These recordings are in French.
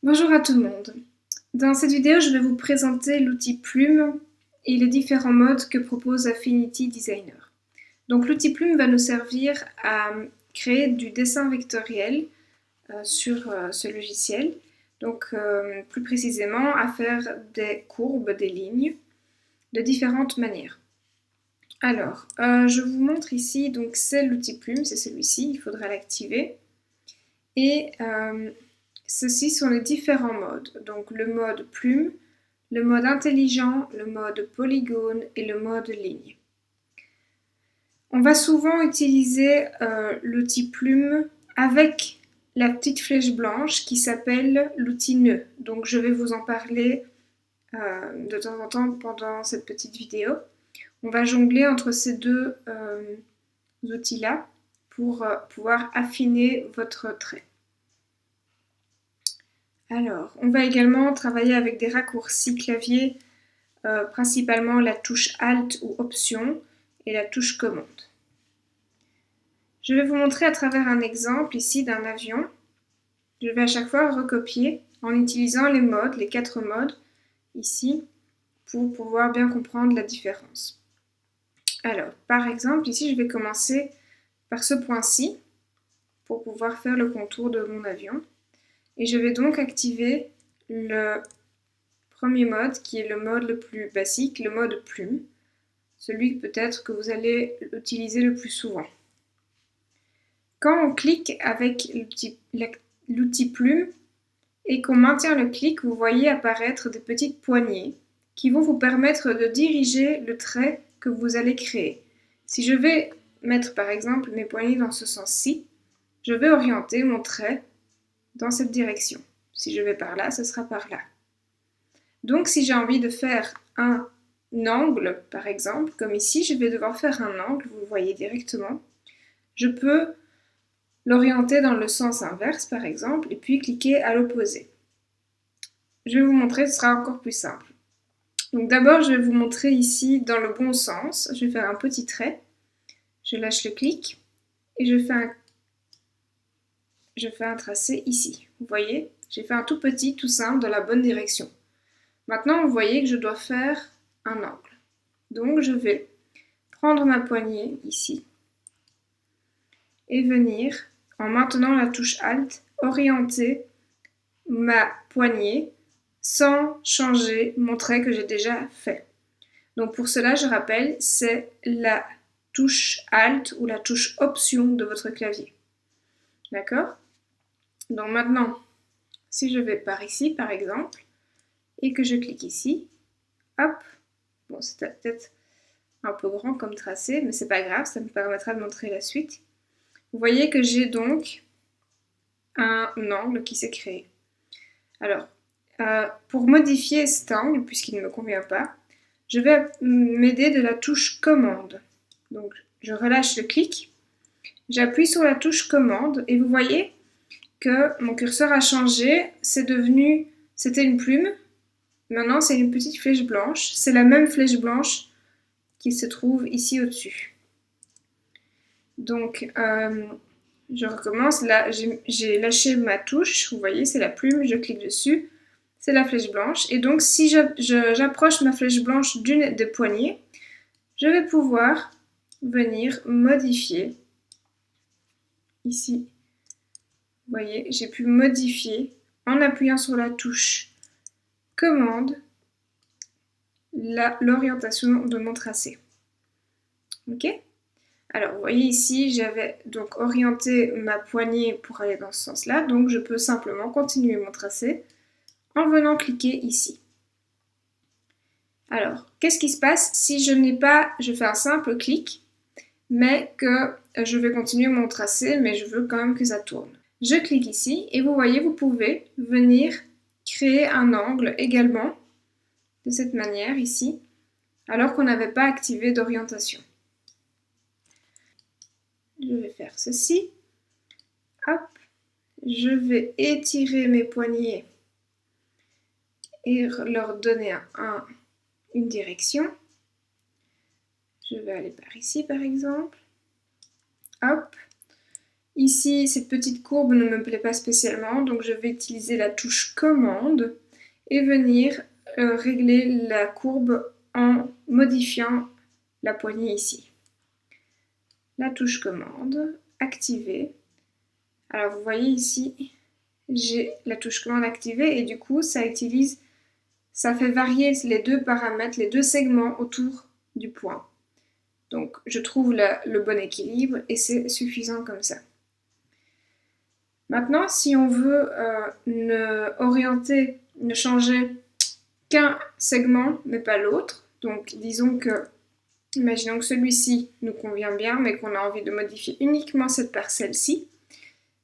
Bonjour à tout le monde. Dans cette vidéo, je vais vous présenter l'outil Plume et les différents modes que propose Affinity Designer. Donc l'outil Plume va nous servir à créer du dessin vectoriel sur ce logiciel. Donc plus précisément à faire des courbes, des lignes de différentes manières. Alors, je vous montre ici, donc c'est l'outil Plume, c'est celui-ci, il faudra l'activer. Et ceux-ci sont les différents modes. Donc le mode plume, le mode intelligent, le mode polygone et le mode ligne. On va souvent utiliser l'outil plume avec la petite flèche blanche qui s'appelle l'outil nœud. Donc je vais vous en parler de temps en temps pendant cette petite vidéo. On va jongler entre ces deux outils-là pour pouvoir affiner votre trait. Alors, on va également travailler avec des raccourcis clavier, principalement la touche Alt ou Option et la touche Commande. Je vais vous montrer à travers un exemple ici d'un avion. Je vais à chaque fois recopier en utilisant les modes, les 4 modes ici, pour pouvoir bien comprendre la différence. Alors, par exemple, ici, je vais commencer par ce point-ci pour pouvoir faire le contour de mon avion. Et je vais donc activer le premier mode qui est le mode le plus basique, le mode plume, celui peut-être que vous allez utiliser le plus souvent. Quand on clique avec l'outil plume et qu'on maintient le clic, vous voyez apparaître des petites poignées qui vont vous permettre de diriger le trait que vous allez créer. Si je vais mettre par exemple mes poignées dans ce sens-ci, je vais orienter mon trait dans cette direction. Si je vais par là, ce sera par là. Donc si j'ai envie de faire un angle, par exemple, comme ici, je vais devoir faire un angle, vous le voyez directement. Je peux l'orienter dans le sens inverse, par exemple, et puis cliquer à l'opposé. Je vais vous montrer, ce sera encore plus simple. Donc d'abord, je vais vous montrer ici dans le bon sens. Je vais faire un petit trait, je lâche le clic, et je fais un tracé ici. Vous voyez, j'ai fait un tout petit, tout simple, dans la bonne direction. Maintenant, vous voyez que je dois faire un angle. Donc, je vais prendre ma poignée ici et venir, en maintenant la touche Alt, orienter ma poignée sans changer mon trait que j'ai déjà fait. Donc, pour cela, je rappelle, c'est la touche Alt ou la touche Option de votre clavier. D'accord? Donc maintenant, si je vais par ici, par exemple, et que je clique ici, hop, bon, c'était peut-être un peu grand comme tracé, mais c'est pas grave, ça me permettra de montrer la suite. Vous voyez que j'ai donc un angle qui s'est créé. Alors, pour modifier cet angle, puisqu'il ne me convient pas, je vais m'aider de la touche commande. Donc, je relâche le clic, j'appuie sur la touche commande, et vous voyez que mon curseur a changé, c'était une plume, maintenant c'est une petite flèche blanche, c'est la même flèche blanche qui se trouve ici au-dessus. Donc, je recommence, là j'ai lâché ma touche, vous voyez c'est la plume, je clique dessus, c'est la flèche blanche, et donc si j'approche ma flèche blanche d'une des poignées, je vais pouvoir venir modifier, ici, vous voyez, j'ai pu modifier en appuyant sur la touche commande l'orientation de mon tracé. Ok? Alors, vous voyez ici, j'avais donc orienté ma poignée pour aller dans ce sens-là, donc je peux simplement continuer mon tracé en venant cliquer ici. Alors, qu'est-ce qui se passe si je fais un simple clic, mais que je vais continuer mon tracé, mais je veux quand même que ça tourne. Je clique ici et vous voyez, vous pouvez venir créer un angle également de cette manière ici, alors qu'on n'avait pas activé d'orientation. Je vais faire ceci. Hop, je vais étirer mes poignets et leur donner une direction. Je vais aller par ici par exemple. Hop, Ici, cette petite courbe ne me plaît pas spécialement, donc je vais utiliser la touche commande et venir régler la courbe en modifiant la poignée ici. La touche commande, activée. Alors vous voyez ici, j'ai la touche commande activée et du coup ça fait varier les deux paramètres, les deux segments autour du point. Donc je trouve le bon équilibre et c'est suffisant comme ça. Maintenant, si on veut ne changer qu'un segment mais pas l'autre, donc disons que, imaginons que celui-ci nous convient bien mais qu'on a envie de modifier uniquement cette parcelle-ci,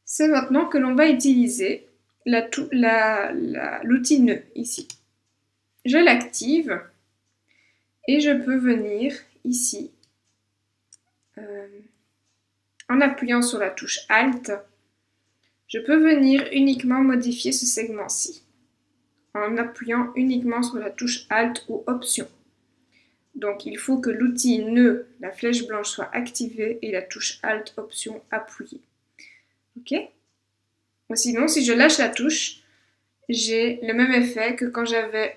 c'est maintenant que l'on va utiliser l'outil nœud ici. Je l'active et je peux venir ici en appuyant sur la touche Alt. Je peux venir uniquement modifier ce segment-ci en appuyant uniquement sur la touche Alt ou Option. Donc il faut que l'outil nœud, la flèche blanche, soit activée et la touche Alt Option appuyée. Ok? Sinon, si je lâche la touche, j'ai le même effet que quand j'avais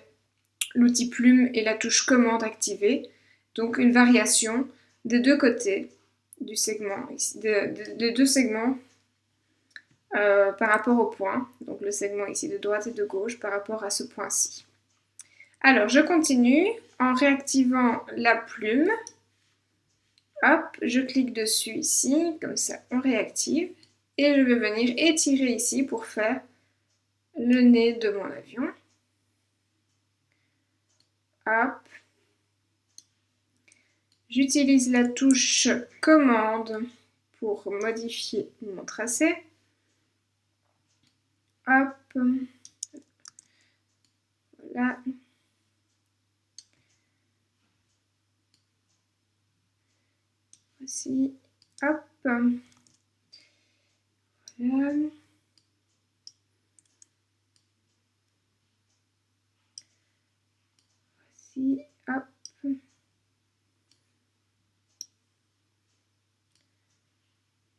l'outil plume et la touche commande activée. Donc une variation des deux côtés du segment, des deux segments par rapport au point. Donc le segment ici de droite et de gauche par rapport à ce point-ci. Alors je continue en réactivant la plume. Hop, je clique dessus ici, comme ça on réactive. Et je vais venir étirer ici pour faire le nez de mon avion. Hop. J'utilise la touche commande pour modifier mon tracé. Hop. Voilà. Voici. Hop. Voilà. Voici. Hop.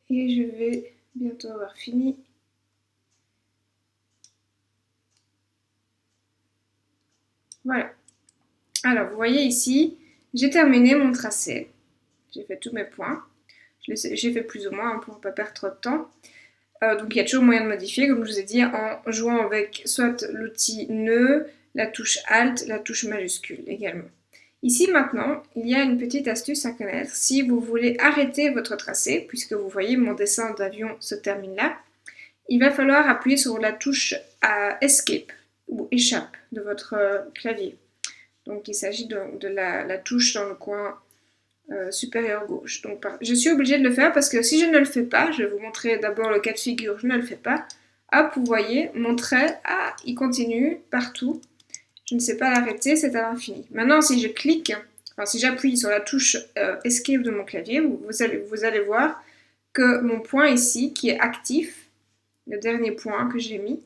Et je vais bientôt avoir fini. Voilà. Alors, vous voyez ici, j'ai terminé mon tracé. J'ai fait tous mes points. J'ai fait plus ou moins pour ne pas perdre trop de temps. Donc, il y a toujours moyen de modifier, comme je vous ai dit, en jouant avec soit l'outil nœud, la touche Alt, la touche majuscule également. Ici, maintenant, il y a une petite astuce à connaître. Si vous voulez arrêter votre tracé, puisque vous voyez mon dessin d'avion se termine là, il va falloir appuyer sur la touche Escape ou Échappe de votre clavier. Donc il s'agit de la touche dans le coin supérieur gauche. Donc je suis obligée de le faire parce que si je ne le fais pas, je vais vous montrer d'abord le cas de figure, je ne le fais pas. Hop, vous voyez, mon trait, il continue partout. Je ne sais pas l'arrêter, c'est à l'infini. Maintenant, si je clique, enfin si j'appuie sur la touche Escape de mon clavier, vous allez voir que mon point ici, qui est actif, le dernier point que j'ai mis,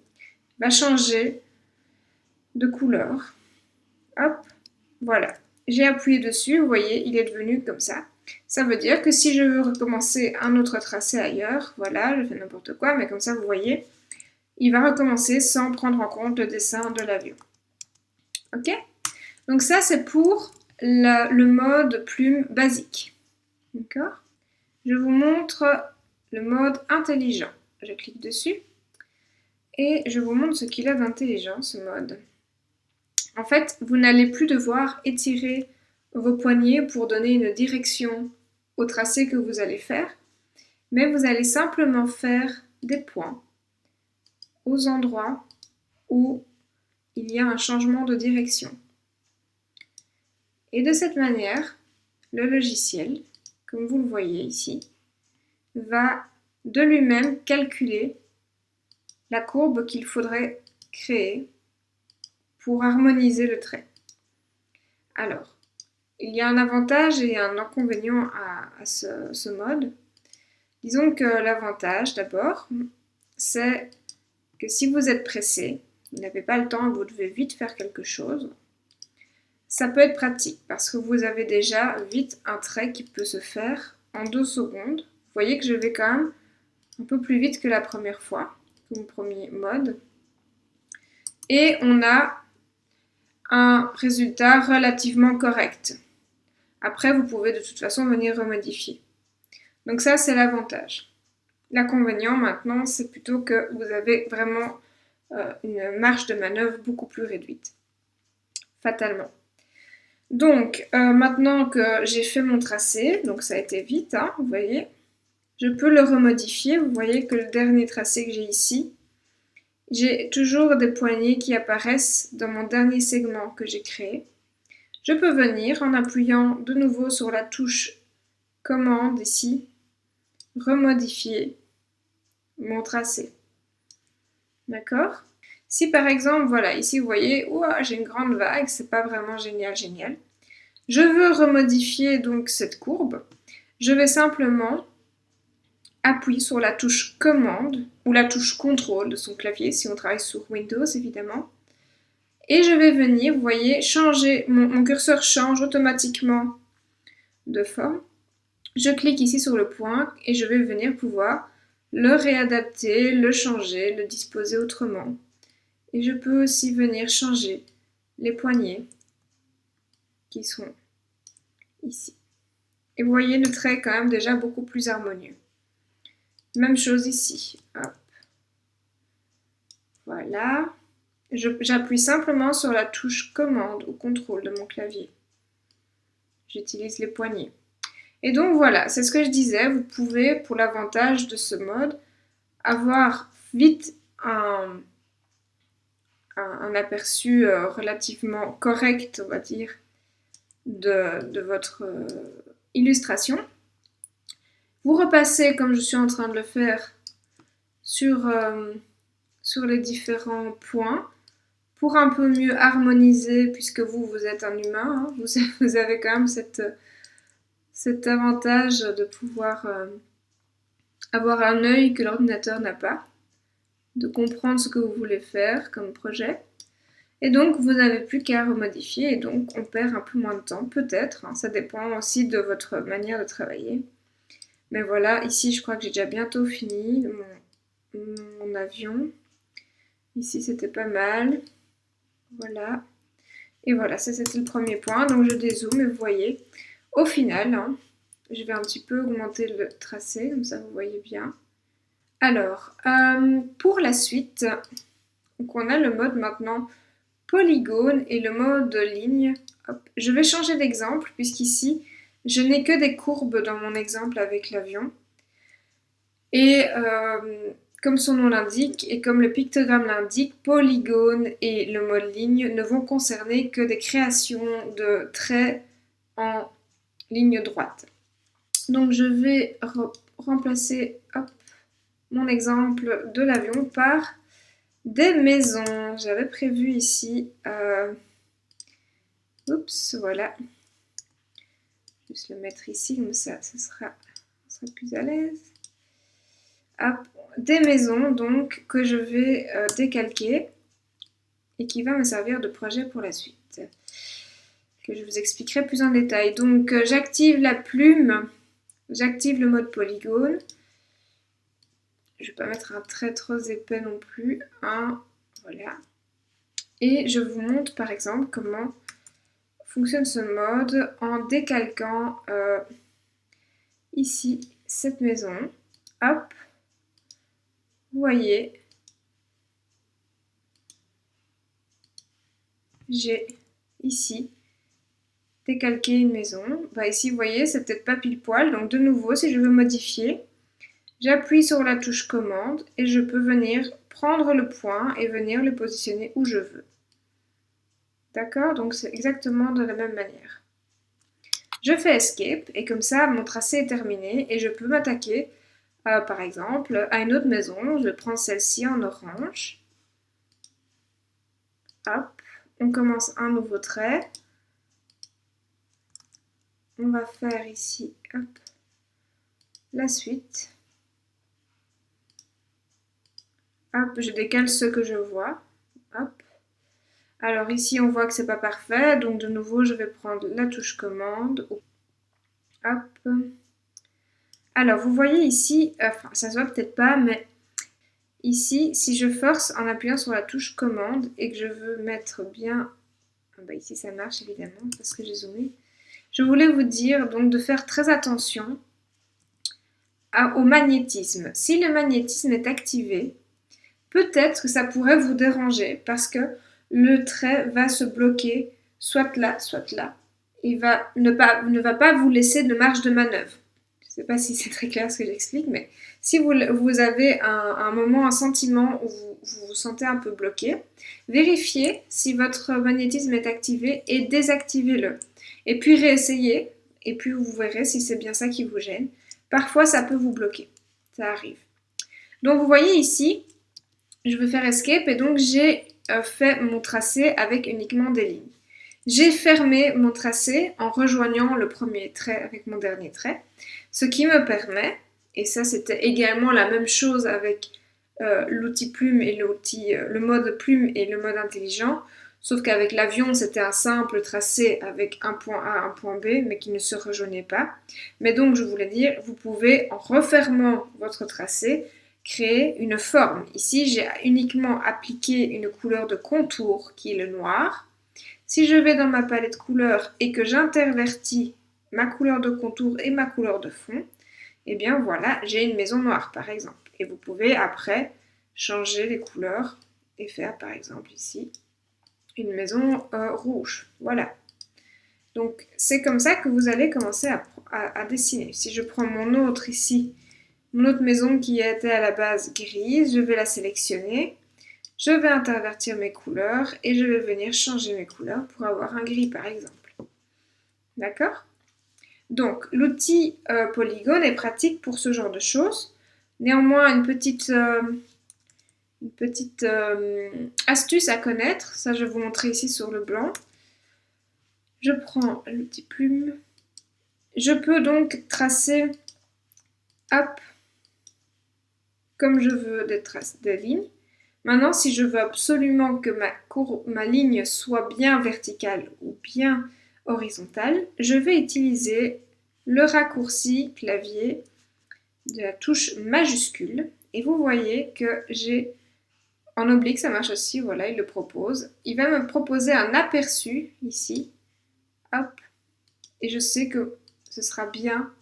va changer de couleur. Hop, voilà. J'ai appuyé dessus, vous voyez, il est devenu comme ça. Ça veut dire que si je veux recommencer un autre tracé ailleurs, voilà, je fais n'importe quoi, mais comme ça, vous voyez, il va recommencer sans prendre en compte le dessin de l'avion. Ok? Donc ça, c'est pour le mode plume basique. D'accord? Je vous montre le mode intelligent. Je clique dessus et je vous montre ce qu'il a d'intelligent, ce mode. En fait, vous n'allez plus devoir étirer vos poignets pour donner une direction au tracé que vous allez faire, mais vous allez simplement faire des points aux endroits où il y a un changement de direction. Et de cette manière, le logiciel, comme vous le voyez ici, va de lui-même calculer la courbe qu'il faudrait créer pour harmoniser le trait. Alors, il y a un avantage et un inconvénient à ce mode. Disons que l'avantage, d'abord, c'est que si vous êtes pressé, vous n'avez pas le temps et vous devez vite faire quelque chose, ça peut être pratique parce que vous avez déjà vite un trait qui peut se faire en 2 secondes. Vous voyez que je vais quand même un peu plus vite que la première fois, comme premier mode. Et on a un résultat relativement correct. Après, vous pouvez de toute façon venir remodifier. Donc ça, c'est l'avantage. L'inconvénient maintenant, c'est plutôt que vous avez vraiment une marge de manœuvre beaucoup plus réduite, fatalement. Donc, maintenant que j'ai fait mon tracé, donc ça a été vite, hein, vous voyez, je peux le remodifier. Vous voyez que le dernier tracé que j'ai ici, j'ai toujours des poignées qui apparaissent dans mon dernier segment que j'ai créé. Je peux venir en appuyant de nouveau sur la touche commande ici, remodifier mon tracé. D'accord? Si par exemple, voilà, ici vous voyez, ouah, j'ai une grande vague, c'est pas vraiment génial. Je veux remodifier donc cette courbe. Je vais simplement appuyer sur la touche commande ou la touche contrôle de son clavier, si on travaille sur Windows évidemment. Et je vais venir, vous voyez, changer, mon curseur change automatiquement de forme. Je clique ici sur le point et je vais venir pouvoir le réadapter, le changer, le disposer autrement. Et je peux aussi venir changer les poignées qui sont ici. Et vous voyez, le trait est quand même déjà beaucoup plus harmonieux. Même chose ici. Hop. Voilà. J'appuie simplement sur la touche commande ou contrôle de mon clavier. J'utilise les poignets. Et donc voilà, c'est ce que je disais, vous pouvez, pour l'avantage de ce mode, avoir vite un aperçu relativement correct, on va dire, de votre illustration. Vous repassez, comme je suis en train de le faire, sur les différents points pour un peu mieux harmoniser, puisque vous êtes un humain, hein, vous avez quand même cet avantage de pouvoir avoir un œil que l'ordinateur n'a pas, de comprendre ce que vous voulez faire comme projet. Et donc, vous n'avez plus qu'à remodifier, et donc on perd un peu moins de temps, peut-être, hein, ça dépend aussi de votre manière de travailler. Mais voilà, ici, je crois que j'ai déjà bientôt fini mon avion. Ici, c'était pas mal. Voilà. Et voilà, ça c'était le premier point. Donc, je dézoome et vous voyez, au final, hein, je vais un petit peu augmenter le tracé, comme ça vous voyez bien. Alors, pour la suite, donc on a le mode maintenant polygone et le mode ligne. Hop. Je vais changer d'exemple puisqu'ici, je n'ai que des courbes dans mon exemple avec l'avion. Et comme son nom l'indique et comme le pictogramme l'indique, polygone et le mode ligne ne vont concerner que des créations de traits en ligne droite. Donc je vais remplacer mon exemple de l'avion par des maisons. J'avais prévu ici, oups, voilà. Juste le mettre ici, comme ça, ça sera plus à l'aise. Des maisons donc que je vais décalquer et qui va me servir de projet pour la suite, que je vous expliquerai plus en détail. Donc j'active la plume, j'active le mode polygone. Je ne vais pas mettre un trait trop épais non plus. Voilà. Et je vous montre par exemple comment fonctionne ce mode en décalquant ici cette maison. Hop. Vous voyez, j'ai ici décalqué une maison. Ici, vous voyez, c'est peut-être pas pile poil. Donc de nouveau, si je veux modifier, j'appuie sur la touche commande et je peux venir prendre le point et venir le positionner où je veux. D'accord? Donc c'est exactement de la même manière. Je fais Escape et comme ça, mon tracé est terminé et je peux m'attaquer, par exemple, à une autre maison. Je vais prendre celle-ci en orange. Hop, on commence un nouveau trait. On va faire ici, hop, la suite. Hop, je décale ce que je vois. Hop. Alors ici, on voit que c'est pas parfait, donc de nouveau, je vais prendre la touche commande. Hop. Alors, vous voyez ici, enfin, ça se voit peut-être pas, mais ici, si je force en appuyant sur la touche commande et que je veux mettre bien... Ah bah ici, ça marche évidemment parce que j'ai zoomé. Je voulais vous dire donc de faire très attention au magnétisme. Si le magnétisme est activé, peut-être que ça pourrait vous déranger parce que le trait va se bloquer soit là, soit là. Il ne va pas vous laisser de marge de manœuvre. Je ne sais pas si c'est très clair ce que j'explique, mais si vous avez un moment, un sentiment où vous vous sentez un peu bloqué, vérifiez si votre magnétisme est activé et désactivez-le. Et puis réessayez, et puis vous verrez si c'est bien ça qui vous gêne. Parfois, ça peut vous bloquer. Ça arrive. Donc, vous voyez ici, je vais faire Escape et donc j'ai fait mon tracé avec uniquement des lignes. J'ai fermé mon tracé en rejoignant le premier trait avec mon dernier trait, ce qui me permet, et ça c'était également la même chose avec l'outil plume et le mode plume et le mode intelligent, sauf qu'avec l'avion c'était un simple tracé avec un point A, un point B, mais qui ne se rejoignait pas. Mais donc je voulais dire, vous pouvez en refermant votre tracé, créer une forme. Ici, j'ai uniquement appliqué une couleur de contour qui est le noir. Si je vais dans ma palette couleurs et que j'intervertis ma couleur de contour et ma couleur de fond, et bien voilà, j'ai une maison noire par exemple. Et vous pouvez après changer les couleurs et faire par exemple ici une maison rouge. Voilà. Donc c'est comme ça que vous allez commencer à dessiner. Si je prends mon autre ici, mon autre maison qui était à la base grise, je vais la sélectionner, je vais intervertir mes couleurs et je vais venir changer mes couleurs pour avoir un gris par exemple. D'accord? Donc l'outil Polygone est pratique pour ce genre de choses. Néanmoins, une petite astuce à connaître, ça je vais vous montrer ici sur le blanc. Je prends l'outil plume. Je peux donc tracer, hop, comme je veux des lignes. Maintenant, si je veux absolument que ma ligne soit bien verticale ou bien horizontale, je vais utiliser le raccourci clavier de la touche majuscule. Et vous voyez que j'ai en oblique, ça marche aussi, voilà, il le propose. Il va me proposer un aperçu ici. Hop. Et je sais que ce sera bien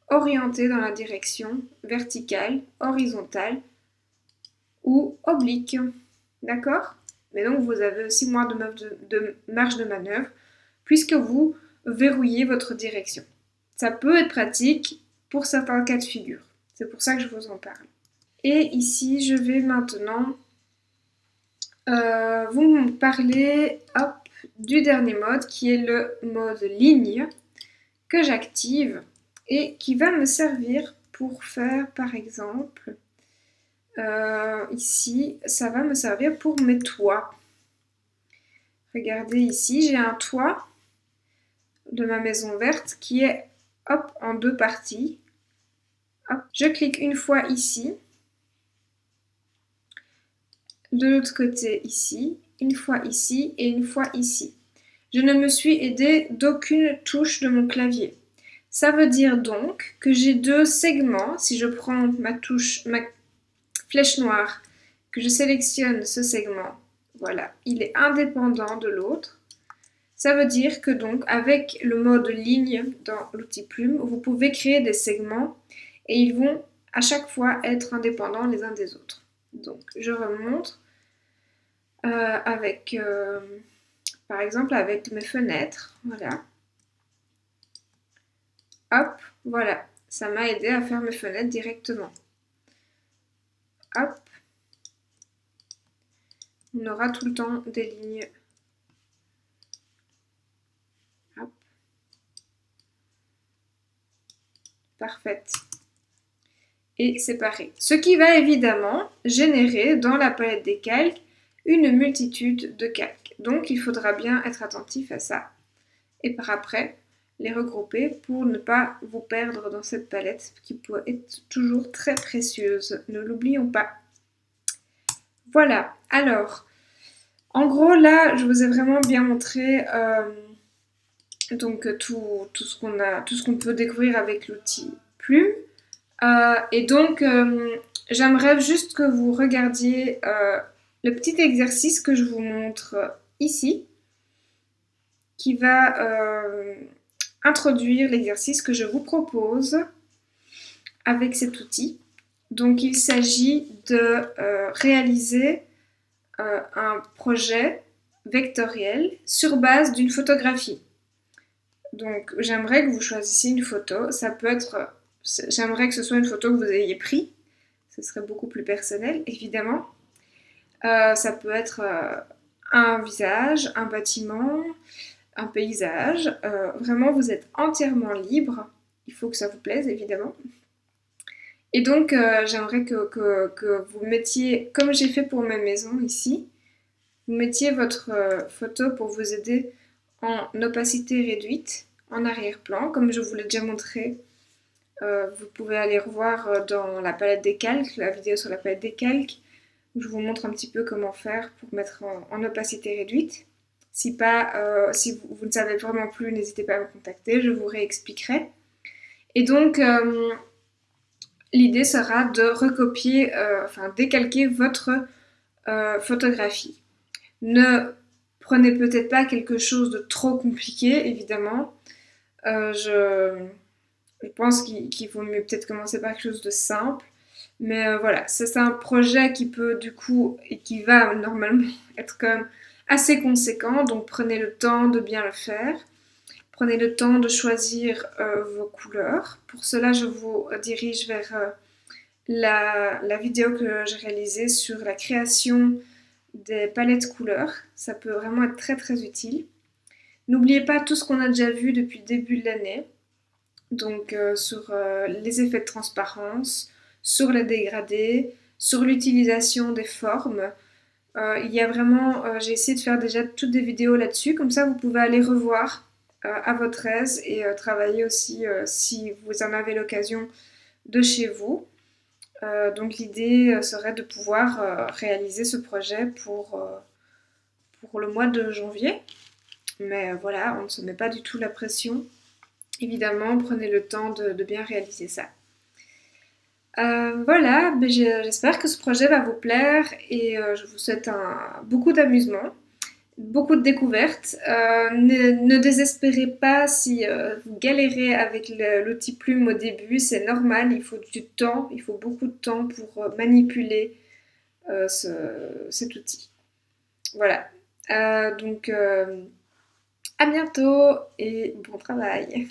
orienté dans la direction verticale, horizontale ou oblique. D'accord? Mais donc vous avez aussi moins de marge de manœuvre puisque vous verrouillez votre direction. Ça peut être pratique pour certains cas de figure. C'est pour ça que je vous en parle. Et ici, je vais maintenant vous parler du dernier mode qui est le mode ligne que j'active et qui va me servir pour faire par exemple ici ça va me servir pour mes toits. Regardez ici, j'ai un toit de ma maison verte qui est en deux parties. Hop. Je clique une fois ici, de l'autre côté ici, une fois ici et une fois ici. Je ne me suis aidée d'aucune touche de mon clavier. Ça veut dire donc que j'ai deux segments. Si je prends ma flèche noire, que je sélectionne ce segment, voilà, il est indépendant de l'autre. Ça veut dire que donc avec le mode ligne dans l'outil plume, vous pouvez créer des segments et ils vont à chaque fois être indépendants les uns des autres. Donc je remonte avec par exemple avec mes fenêtres, voilà. Hop, voilà, ça m'a aidé à faire mes fenêtres directement. Hop, on aura tout le temps des lignes. Hop. Parfaite. Et séparée. Ce qui va évidemment générer dans la palette des calques une multitude de calques. Donc il faudra bien être attentif à ça. Et par après, les regrouper pour ne pas vous perdre dans cette palette qui peut être toujours très précieuse. Ne l'oublions pas. Voilà, alors, en gros là, je vous ai vraiment bien montré donc tout ce qu'on peut découvrir avec l'outil plume. Et donc, j'aimerais juste que vous regardiez le petit exercice que je vous montre ici, qui va introduire l'exercice que je vous propose avec cet outil. Donc, il s'agit de réaliser un projet vectoriel sur base d'une photographie. Donc, j'aimerais que vous choisissiez une photo. Ça peut être, j'aimerais que ce soit une photo que vous ayez prise. Ce serait beaucoup plus personnel, évidemment. Ça peut être un visage, un bâtiment, un paysage. Vraiment, vous êtes entièrement libre. Il faut que ça vous plaise, évidemment. Et donc, j'aimerais que vous mettiez, comme j'ai fait pour ma maison ici, vous mettiez votre photo pour vous aider en opacité réduite, en arrière-plan, comme je vous l'ai déjà montré. Vous pouvez aller revoir dans la palette des calques, la vidéo sur la palette des calques, où je vous montre un petit peu comment faire pour mettre en opacité réduite. Si vous ne savez vraiment plus, n'hésitez pas à me contacter, je vous réexpliquerai. Et donc, l'idée sera de recopier, décalquer votre photographie. Ne prenez peut-être pas quelque chose de trop compliqué, évidemment. Je pense qu'il vaut mieux peut-être commencer par quelque chose de simple. Mais voilà, c'est un projet qui peut du coup, et qui va normalement être quand même assez conséquent. Donc prenez le temps de bien le faire. Prenez le temps de choisir vos couleurs. Pour cela, je vous dirige vers la vidéo que j'ai réalisée sur la création des palettes couleurs. Ça peut vraiment être très très utile. N'oubliez pas tout ce qu'on a déjà vu depuis le début de l'année. Donc sur les effets de transparence, sur les dégradés, sur l'utilisation des formes. Il y a vraiment, j'ai essayé de faire déjà toutes des vidéos là-dessus, comme ça vous pouvez aller revoir à votre aise et travailler aussi si vous en avez l'occasion de chez vous. Donc l'idée serait de pouvoir réaliser ce projet pour le mois de janvier. Mais voilà, on ne se met pas du tout la pression. Évidemment, prenez le temps de bien réaliser ça. Voilà, j'espère que ce projet va vous plaire et je vous souhaite beaucoup d'amusement, beaucoup de découvertes. Ne désespérez pas si vous galérez avec l'outil plume au début, c'est normal, il faut du temps, il faut beaucoup de temps pour manipuler cet outil. Voilà, donc à bientôt et bon travail.